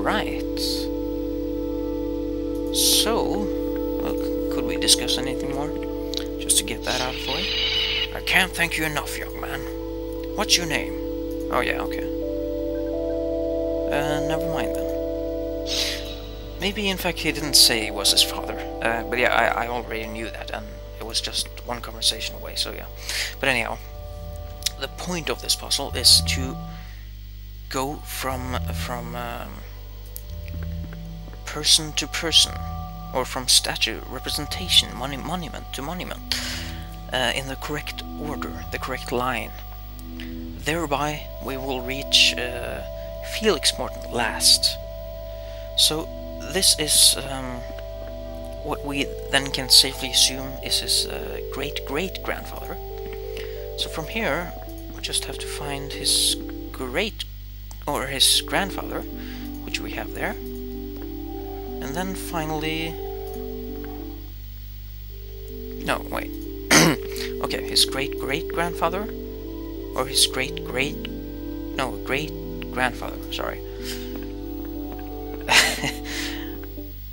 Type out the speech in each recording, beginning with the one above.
Right. So, well, could we discuss anything more? Just to get that out of the way. I can't thank you enough, young man. What's your name? Oh yeah, okay. Never mind then. Maybe in fact he didn't say he was his father. But yeah, I already knew that, and it was just one conversation away, so yeah. But anyhow, the point of this puzzle is to go from person to person, or from statue, representation, monument to monument, in the correct order, the correct line. Thereby we will reach Felix Morton last. So this is what we then can safely assume is his great-great-grandfather. So from here we just have to find his his grandfather, which we have there. And then finally... No, wait. Okay, his great-great-grandfather? Or his great-great... No, great-grandfather, sorry.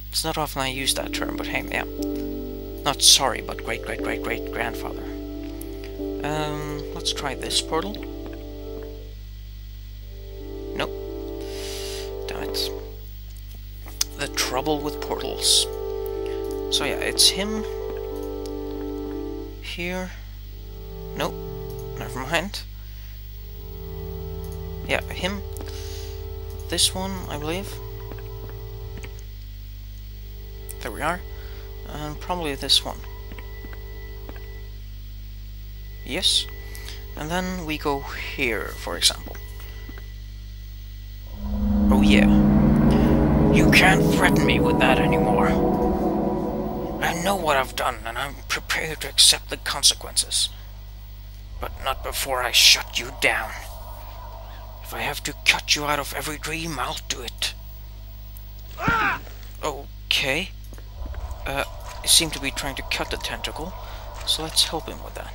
It's not often I use that term, but hey, yeah. Not sorry, but great-great-great-great-grandfather. Let's try this portal. Nope. Damn it. The trouble with portals. So yeah, it's him. Here. Nope. Never mind. Yeah, him. This one, I believe. There we are. And probably this one. Yes. And then we go here, for example. Oh yeah. You can't threaten me with that anymore. I know what I've done, and I'm prepared to accept the consequences. But not before I shut you down. If I have to cut you out of every dream, I'll do it. Ah! Okay. He seemed to be trying to cut the tentacle, so let's help him with that.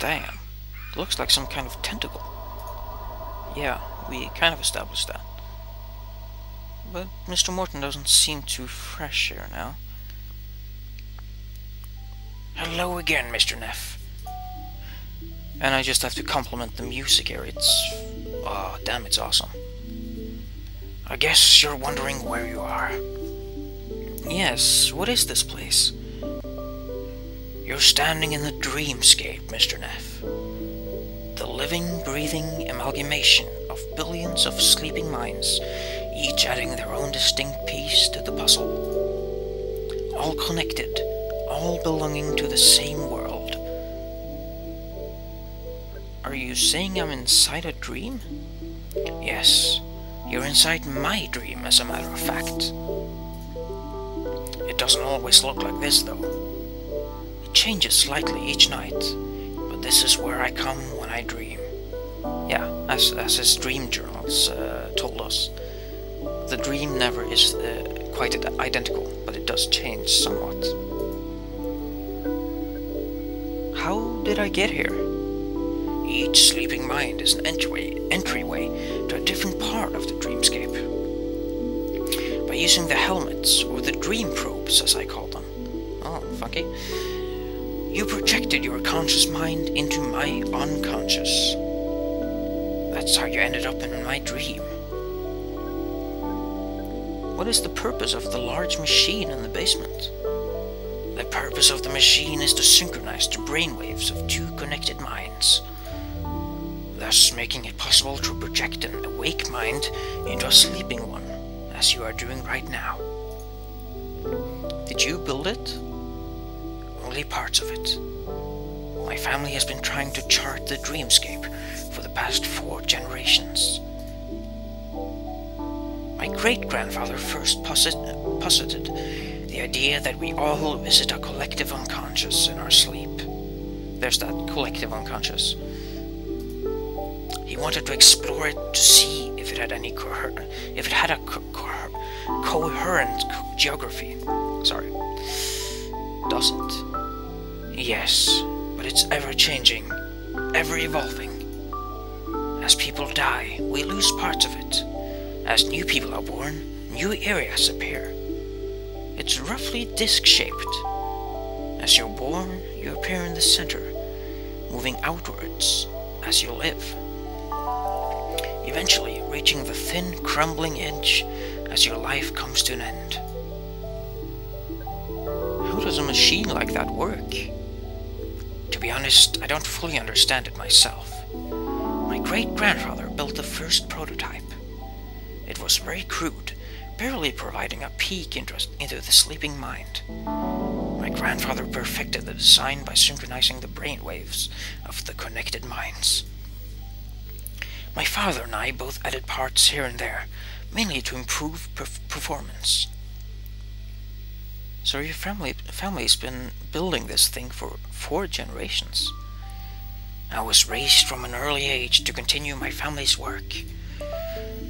Damn. Looks like some kind of tentacle. Yeah, we kind of established that. But Mr. Morton doesn't seem too fresh here now. Hello again, Mr. Neff. And I just have to compliment the music here. It's... oh, damn, it's awesome. I guess you're wondering where you are. Yes, what is this place? You're standing in the dreamscape, Mr. Neff. The living, breathing amalgamation of billions of sleeping minds, each adding their own distinct piece to the puzzle. All connected, all belonging to the same world. Are you saying I'm inside a dream? Yes, you're inside my dream, as a matter of fact. It doesn't always look like this, though. It changes slightly each night, but this is where I come when I dream. Yeah, as his dream journals told us. The dream never is quite identical, but it does change somewhat. How did I get here? Each sleeping mind is an entryway to a different part of the dreamscape. By using the helmets, or the dream probes as I call them. Oh, funky. You projected your conscious mind into my unconscious. That's how you ended up in my dream. What is the purpose of the large machine in the basement? The purpose of the machine is to synchronize the brainwaves of two connected minds, thus making it possible to project an awake mind into a sleeping one, as you are doing right now. Did you build it? Only parts of it. My family has been trying to chart the dreamscape for the past 4 generations. My great-grandfather first posited the idea that we all visit a collective unconscious in our sleep. There's that collective unconscious. He wanted to explore it to see if it had any coherent geography. Sorry. Does it? Yes, but it's ever-changing, ever evolving. As people die, we lose parts of it. As new people are born, new areas appear. It's roughly disc-shaped. As you're born, you appear in the center, moving outwards as you live, eventually reaching the thin, crumbling edge as your life comes to an end. How does a machine like that work? To be honest, I don't fully understand it myself. My great-grandfather built the first prototype. It was very crude, barely providing a peek into the sleeping mind. My grandfather perfected the design by synchronizing the brainwaves of the connected minds. My father and I both added parts here and there, mainly to improve performance. So your family's been building this thing for 4 generations. I was raised from an early age to continue my family's work.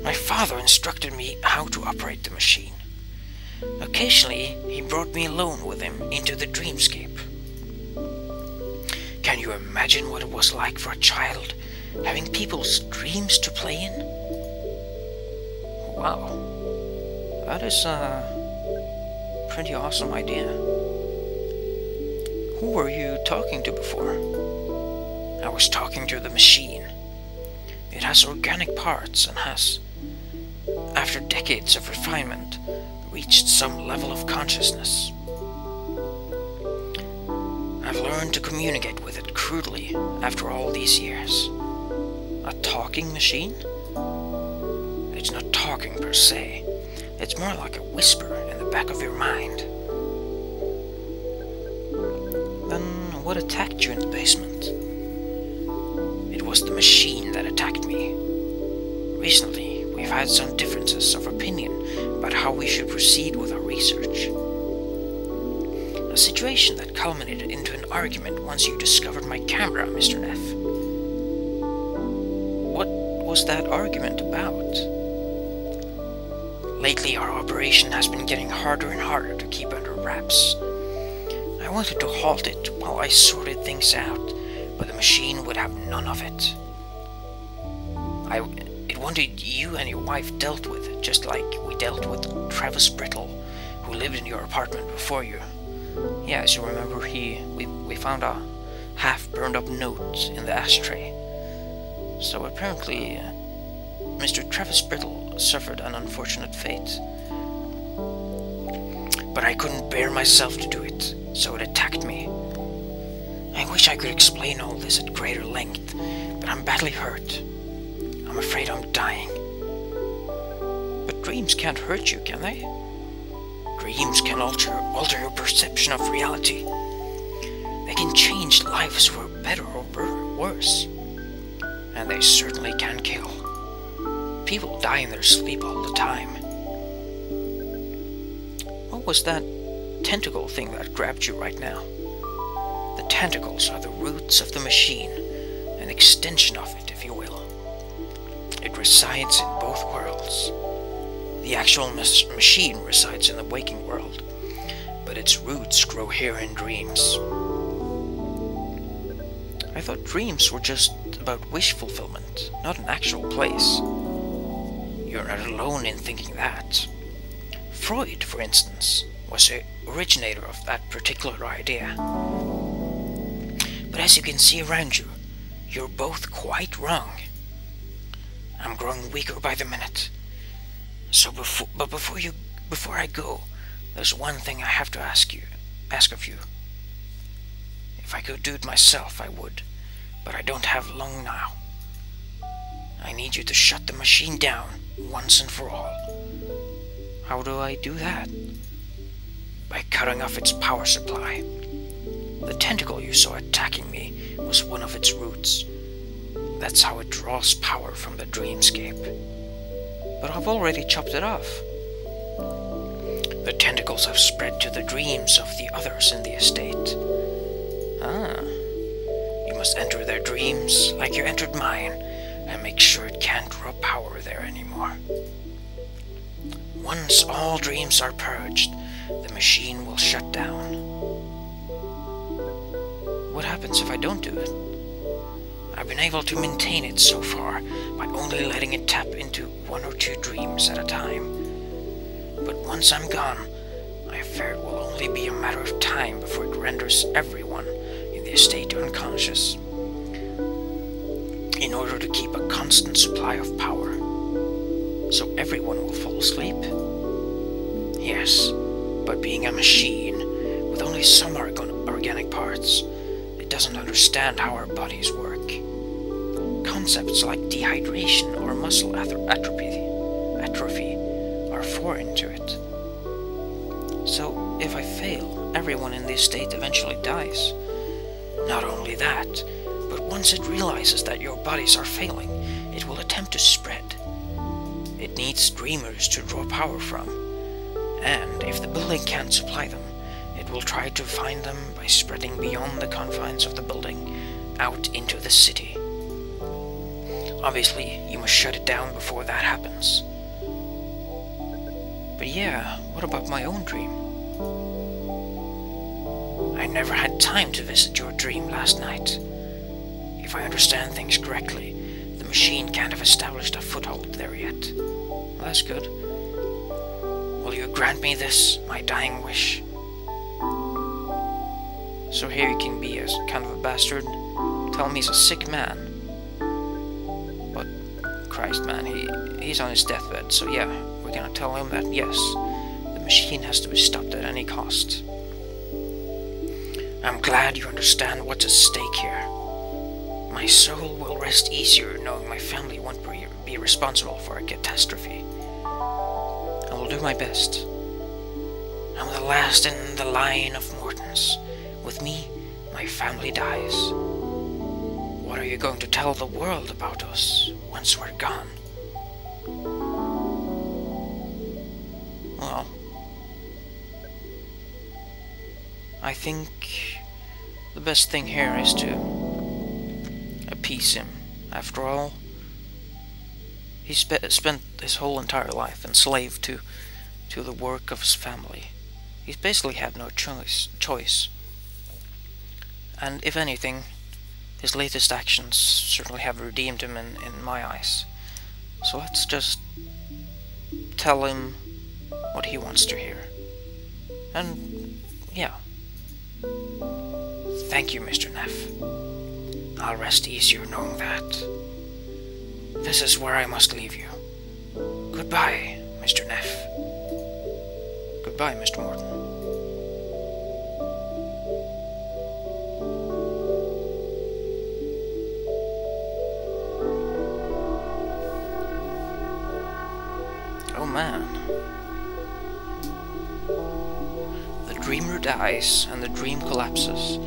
My father instructed me how to operate the machine. Occasionally, he brought me alone with him into the dreamscape. Can you imagine what it was like for a child, having people's dreams to play in? Wow, that is a pretty awesome idea. Who were you talking to before? I was talking to the machine. It has organic parts and has, after decades of refinement, reached some level of consciousness. I've learned to communicate with it crudely after all these years. A talking machine? It's not talking per se. It's more like a whisper in the back of your mind. Then what attacked you in the basement? It was the machine that attacked me. Recently, we've had some differences of opinion about how we should proceed with our research. A situation that culminated into an argument once you discovered my camera, Mr. Neff. What was that argument about? Lately, our operation has been getting harder and harder to keep under wraps. I wanted to halt it while I sorted things out, but the machine would have none of it. It wanted you and your wife dealt with, just like we dealt with Travis Brittle, who lived in your apartment before you. Yeah, as you remember, we found a half-burned-up note in the ashtray. So apparently, Mr. Travis Brittle suffered an unfortunate fate. But I couldn't bear myself to do it, so it attacked me. I wish I could explain all this at greater length, but I'm badly hurt. I'm afraid I'm dying. But dreams can't hurt you, can they? Dreams can alter your perception of reality. They can change lives for better or worse. And they certainly can kill. People die in their sleep all the time. What was that tentacle thing that grabbed you right now? The tentacles are the roots of the machine, an extension of it, if you will. It resides in both worlds. The actual machine resides in the waking world, but its roots grow here in dreams. I thought dreams were just about wish fulfillment, not an actual place. You're not alone in thinking that. Freud, for instance, was the originator of that particular idea. But as you can see around you, you're both quite wrong. I'm growing weaker by the minute. So before I go, there's one thing I have to ask of you. If I could do it myself, I would, but I don't have long now. I need you to shut the machine down once and for all. How do I do that? By cutting off its power supply. The tentacle you saw attacking me was one of its roots. That's how it draws power from the dreamscape. But I've already chopped it off. The tentacles have spread to the dreams of the others in the estate. Ah, you must enter their dreams like you entered mine, and make sure it can't draw power there anymore. Once all dreams are purged, the machine will shut down. What happens if I don't do it? I I've been able to maintain it so far by only letting it tap into 1 or 2 dreams at a time. But once I'm gone, I fear it will only be a matter of time before it renders everyone in the estate unconscious, in order to keep a constant supply of power. So everyone will fall asleep? Yes, but being a machine with only some organic parts, it doesn't understand how our bodies work. Concepts like dehydration or muscle atrophy are foreign to it. So if I fail, everyone in the estate eventually dies. Not only that, but once it realizes that your bodies are failing, it will attempt to spread. It needs dreamers to draw power from, and if the building can't supply them, it will try to find them by spreading beyond the confines of the building, out into the city. Obviously, you must shut it down before that happens. But yeah, what about my own dream? I never had time to visit your dream last night. If I understand things correctly, the machine can't have established a foothold there yet. Well, that's good. Will you grant me this, my dying wish? So here he can be as kind of a bastard, tell him he's a sick man. But, Christ man, he's on his deathbed, so yeah, we're gonna tell him that yes, the machine has to be stopped at any cost. I'm glad you understand what's at stake here. My soul will rest easier knowing my family won't be responsible for a catastrophe. I will do my best. I'm the last in the line of Mortons. With me, my family dies. What are you going to tell the world about us once we're gone? Well, I think the best thing here is to appease him. After all, he spent his whole entire life enslaved to the work of his family. He's basically had no choice. And if anything, his latest actions certainly have redeemed him in my eyes. So let's just tell him what he wants to hear. And yeah. Thank you, Mr. Neff. I'll rest easier knowing that. This is where I must leave you. Goodbye, Mr. Neff. Goodbye, Mr. Morton. Oh man. The dreamer dies and the dream collapses.